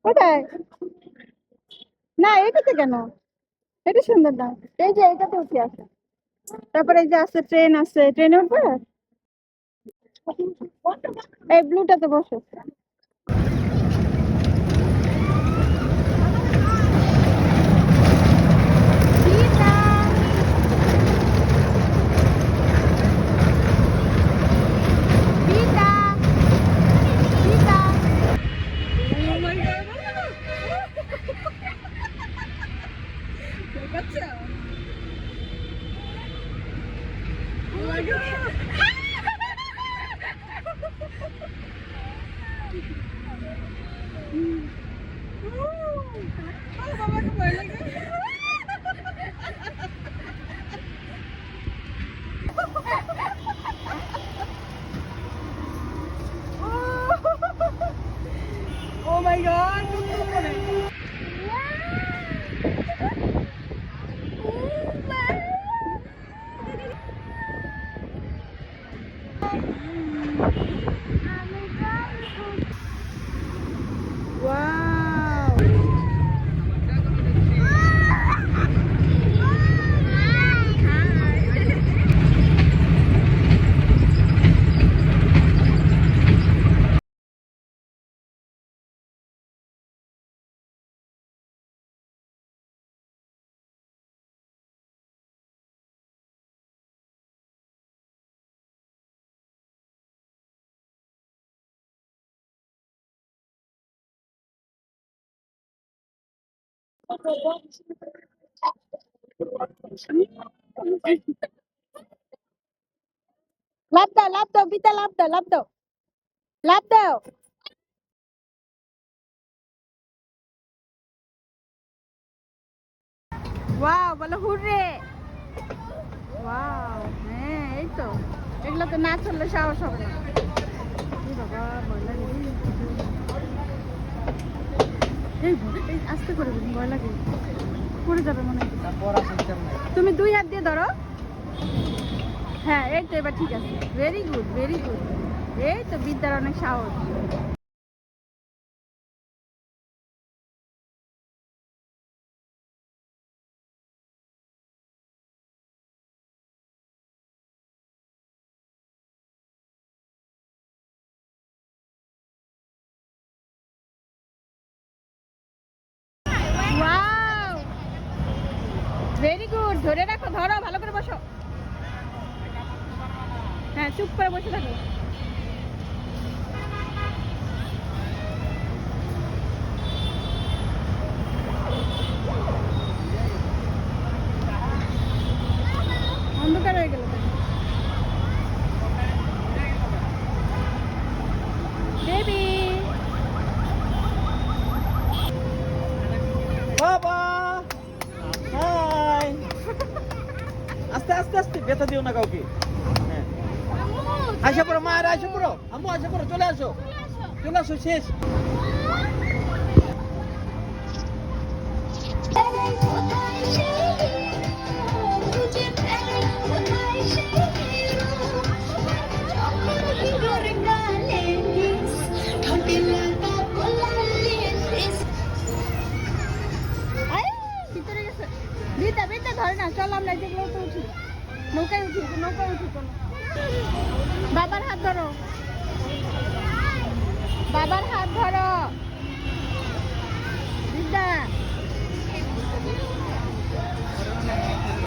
কোথায়? না এটাতে কেন? এটা সুন্দর না। এই যে এটাতে উঠে আসে। তারপরে এই যে আছে ট্রেন, আছে ট্রেনে উঠবে। এই ব্লুটাতে বসো। Oh my god! Wow! লাভ দাও বিতা, লাভ দাও, লাভ দাও, লাভ দাও। ওয়াও বলো হুররে। ওয়াও হ্যাঁ এই তো, এগুলো তো না চললে সাহস হবে না। এই বাবা ভয় লাগে রে। এই আস্তে করে বলুন, ভয় লাগে, পড়ে যাবে মনে হয়। তুমি দুই হাত দিয়ে ধরো। হ্যাঁ এই তো এবার ঠিক আছে, ভেরি গুড ভেরি গুড। এই তো বিদ্যার অনেক সাহস। ওয়াও ভেরি গুড, ধরে রাখো, ধরো ভালো করে বসো। হ্যাঁ চুপ করে বসে থাকো। অন্ধকার হয়ে গেল বেবি। বাবা হাই, আস্তে আস্তে আস্তে, ব্যথা দিও না কাউকে। হ্যাঁ আশা করো, মায়ের আশা করো, আম্মু আশা করো, চলে আসো চলে আসো, শেষ। ভিতরে গেছে বিতা, বিতা ধরে না, চল আমরা যেগুলো তো উঠি, নৌকায় উঠি, নৌকায় উঠি চলো। বাবার হাত ধরো, বাবার হাত ধরো।